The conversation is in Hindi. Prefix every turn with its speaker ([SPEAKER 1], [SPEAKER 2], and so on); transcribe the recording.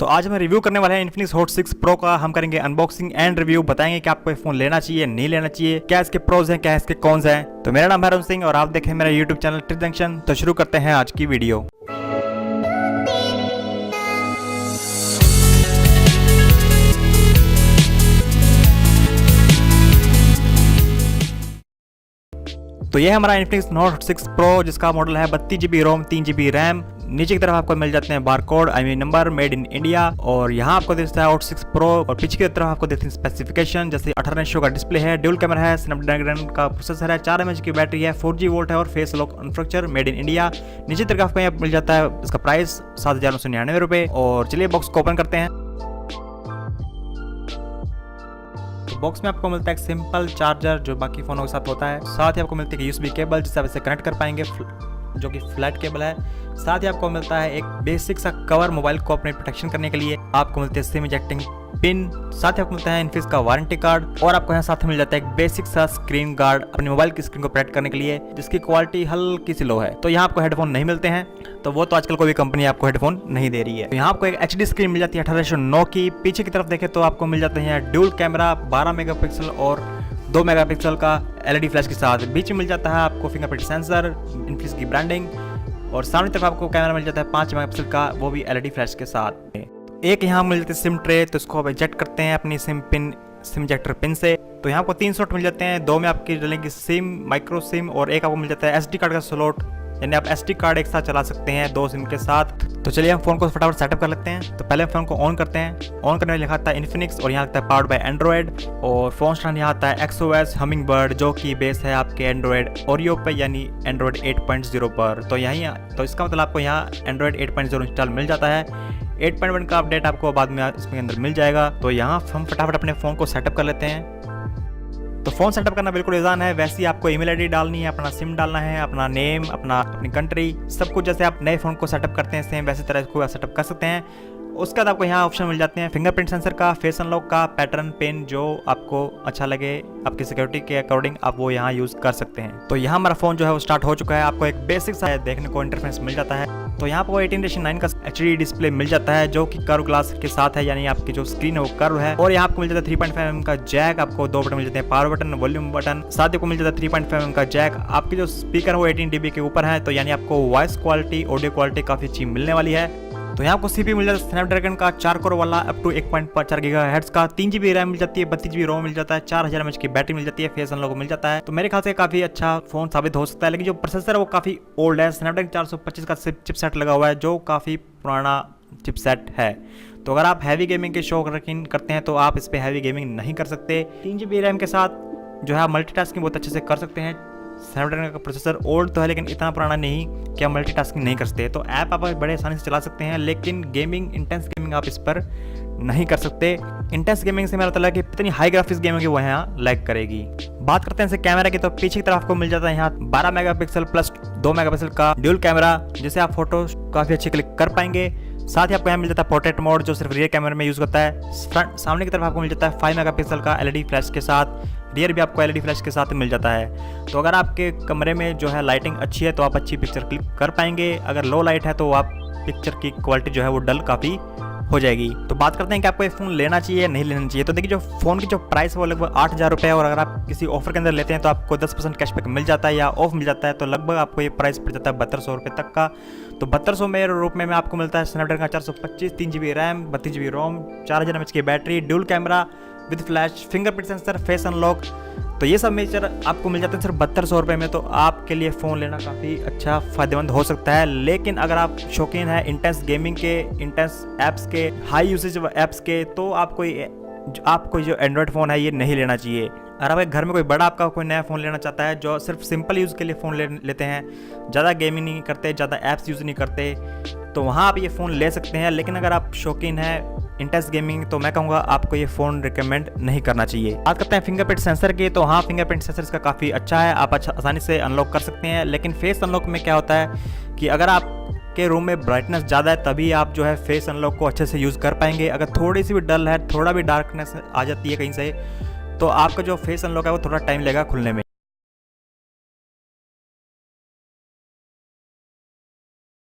[SPEAKER 1] तो आज हम रिव्यू करने वाले हैं Infinix HOT 6 Pro का। हम करेंगे अनबॉक्सिंग एंड रिव्यू, बताएंगे कि आपको ये फोन लेना चाहिए नहीं लेना चाहिए, क्या इसके प्रोज हैं, क्या इसके कॉन्स हैं। तो मेरा नाम है अरुण सिंह और आप देखें मेरा यूट्यूब चैनल ट्रिक जंक्शन। तो शुरू करते हैं आज की वीडियो। तो ये है हमारा Infinix HOT 6 Pro जिसका मॉडल है 32GB रोम 3GB रैम। नीचे की तरफ आपको मिल जाते हैं barcode number made in India, और यहाँ आपको देखता है HOT 6 Pro, और पीछे की तरफ आपको देखते हैं स्पेसिफिकेशन, जैसे 18 का डिस्प्ले है, ड्यूल कैमरा है, स्नैपड्रैगन का प्रोसेसर है, 4 mAh की बैटरी है, 4G वोल्ट है और face lock manufacture made in India. नीचे तरफ आपको यहाँ मिल जाता है इसका प्राइस 7,999 रुपये। और चलिए बॉक्स को ओपन करते हैं। तो बॉक्स में आपको मिलता है एक सिंपल चार्जर जो बाकी फोनों के साथ होता है। साथ ही आपको मिलती है USB केबल जिससे आप इसे कनेक्ट कर पाएंगे, जो कि फ्लैट केबल है। साथ ही आपको मिलता है एक बेसिक सा कवर मोबाइल को अपने प्रोटेक्शन करने के लिए। आपको मिलती है सिम इजेक्टिंग पिन। साथ ही आपको मिलता है Infinix का वारंटी कार्ड, और आपको यहाँ साथ में मिल जाता है एक बेसिक सा स्क्रीन गार्ड अपने मोबाइल की स्क्रीन को प्रोटेक्ट करने के लिए, जिसकी क्वालिटी हल्की सी लो है। तो यहाँ आपको हेडफोन नहीं मिलते हैं, तो वो तो आजकल कोई भी कंपनी आपको हेडफोन नहीं दे रही है। तो यहाँ आपको एक HD स्क्रीन मिल जाती है 1809 की। पीछे की तरफ देखें तो आपको मिल जाते हैं ड्यूल कैमरा 12 मेगापिक्सल और 2 मेगापिक्सल का LED फ्लैश के साथ। बीच में मिल जाता है आपको फिंगरप्रिंट सेंसर, Infinix की ब्रांडिंग, और सामने तरफ आपको कैमरा मिल जाता है 5 मेगापिक्सल का, वो भी LED फ्लैश के साथ। एक यहाँ मिल जाती है सिम ट्रे, तो इसको आप इजेक्ट करते हैं अपनी सिम इजेक्टर पिन से। तो यहाँ आपको 3 स्लॉट मिल जाते हैं, 2 में आपकी डलेंगी सिम, माइक्रो सिम, और एक आपको मिल जाता है SD कार्ड का स्लॉट, यानी आप SD कार्ड एक साथ चला सकते हैं 2 सिम के साथ। तो चलिए हम फोन को फटाफट सेटअप कर लेते हैं। तो पहले हम फोन को ऑन करते हैं। ऑन करने में लिखा आता है Infinix, और यहाँ आता है पावर्ड बाय एंड्रॉयड, और फोन स्टैंड यहाँ आता है XOS Hummingbird, जो कि बेस है आपके एंड्रॉयड ओरियो पे, यानी एंड्रॉयड 8.0 पर। तो यहीं तो इसका मतलब आपको यहाँ एंड्रॉयड 8.0 इंस्टॉल मिल जाता है। 8.1 का अपडेट आपको बाद में इसके अंदर मिल जाएगा। तो यहाँ हम फटाफट अपने फ़ोन को सेटअप कर लेते हैं। तो फ़ोन सेटअप करना बिल्कुल आसान है। वैसे ही आपको ईमेल आईडी डालनी है, अपना सिम डालना है, अपना नेम, अपनी कंट्री, सब कुछ जैसे आप नए फ़ोन को सेटअप करते हैं सेम वैसे तरह इसको सेटअप कर सकते हैं। उसके बाद आपको यहाँ ऑप्शन मिल जाते हैं फिंगरप्रिंट सेंसर का, फेस अनलॉक का, पैटर्न पिन, जो आपको अच्छा लगे आपकी सिक्योरिटी के अकॉर्डिंग आप वो यहाँ यूज़ कर सकते हैं। तो यहाँ हमारा फ़ोन जो है वो स्टार्ट हो चुका है। आपको एक बेसिक सा देखने को इंटरफेस मिल जाता है। तो यहाँ पर 18:9 का HD डिस्प्ले मिल जाता है, जो कि कर्व ग्लास के साथ है, यानी आपकी जो स्क्रीन है वो कर्व है। और यहाँ आपको मिल जाता है 3.5 mm का जैक, आपको 2 बटन मिल जाते हैं, पावर बटन, वॉल्यूम बटन। साथ ही आपको मिल जाता है 3.5 mm का जैक। आपकी जो स्पीकर है वो 18 dB के ऊपर है, तो यानी आपको वॉइस क्वालिटी, ऑडियो क्वालिटी काफ़ी अच्छी मिलने वाली है। तो यहाँ आपको CPU मिल जाता है स्नैपड्रैगन का 4 कोर वाला अप टू 1.4 GHz का, 3GB रैम मिल जाती है, 32GB रोम मिल जाता है, 4000 mAh की बैटरी मिल जाती है, फेस अनलॉक मिल जाता है। तो मेरे ख्याल से काफ़ी अच्छा फोन साबित हो सकता है। लेकिन जो प्रोसेसर है वो काफ़ी ओल्ड है, स्नैपड्रैगन 425 का चिपसेट लगा हुआ है, जो काफ़ी पुराना चिपसेट है। तो अगर आप हैवी गेमिंग के शौक रखीन करते हैं तो आप इस पर हैवी गेमिंग नहीं कर सकते। 3GB रैम के साथ जो है मल्टीटास्किंग बहुत अच्छे से कर सकते हैं। स्नैपड्रैगन का प्रोसेसर ओल्ड तो है, लेकिन इतना पुराना नहीं कि आप मल्टीटास्किंग नहीं कर सकते। तो ऐप आप बड़े आसानी से चला सकते हैं, लेकिन गेमिंग, इंटेंस गेमिंग आप इस पर नहीं कर सकते। इंटेंस गेमिंग से मेरा मतलब है कि इतनी हाई ग्राफिक्स गेमिंग है वो यहाँ लैग करेगी। बात करते हैं इसे कैमरा की, तो पीछे की तरफ आपको मिल जाता है यहाँ 12 मेगापिक्सल प्लस 2 मेगापिक्सल का ड्यूल कैमरा, जिससे आप फोटो काफ़ी अच्छी क्लिक कर पाएंगे। साथ ही आपको यहाँ मिल जाता है पोर्ट्रेट मोड, जो सिर्फ रियर कैमरे में यूज़ होता है। सामने की तरफ आपको मिल जाता है 5 मेगापिक्सल का LED फ्लैश के साथ, रियर भी आपको LED फ्लैश के साथ मिल जाता है। तो अगर आपके कमरे में जो है लाइटिंग अच्छी है तो आप अच्छी पिक्चर क्लिक कर पाएंगे। अगर लो लाइट है तो आप पिक्चर की क्वालिटी जो है वो डल काफ़ी हो जाएगी। तो बात करते हैं कि आपको ये फ़ोन लेना चाहिए या नहीं लेना चाहिए। तो देखिए, जो फ़ोन की जो प्राइस है वो लगभग 8,000 रुपये है, और अगर आप किसी ऑफर के अंदर लेते हैं तो आपको 10% कैशबैक मिल जाता है या ऑफ मिल जाता है। तो लगभग आपको ये प्राइस पड़ जाता है 2200 रुपये तक का। तो 2200 में रुपये में आपको मिलता है स्नैपड्रैगन का 425, 3GB रैम, 32GB रोम, 4000 mAh की battery, dual camera with flash, fingerprint sensor, face unlock. तो ये सब फीचर आपको मिल जाते हैं सिर्फ 2200 रुपये में। तो आपके लिए फ़ोन लेना काफ़ी अच्छा फ़ायदेमंद हो सकता है। लेकिन अगर आप शौकीन हैं इंटेंस गेमिंग के, इंटेंस ऐप्स के, हाई यूसेज ऐप्स के, तो आपको जो एंड्रॉयड फ़ोन है ये नहीं लेना चाहिए। अगर आपके घर में कोई बड़ा आपका कोई नया फ़ोन लेना चाहता है जो सिर्फ सिंपल यूज़ के लिए फ़ोन लेते हैं, ज़्यादा गेमिंग नहीं करते, ज़्यादा ऐप्स यूज़ नहीं करते, तो वहाँ आप ये फ़ोन ले सकते हैं। लेकिन अगर आप शौकीन हैं इंटेंस गेमिंग, तो मैं कहूँगा आपको ये फ़ोन रिकमेंड नहीं करना चाहिए। बात करते हैं फिंगरप्रिंट सेंसर की, तो हाँ, फिंगरप्रिंट सेंसर इसका काफ़ी अच्छा है, आप आसानी से अनलॉक कर सकते हैं। लेकिन फेस अनलॉक में क्या होता है कि अगर आपके रूम में ब्राइटनेस ज़्यादा है तभी आप जो है फेस अनलॉक को अच्छे से यूज़ कर पाएंगे। अगर थोड़ी सी भी डल है, थोड़ा भी डार्कनेस आ जाती है कहीं से, तो आपका जो फेस अनलॉक है वो थोड़ा टाइम लगेगा खुलने में।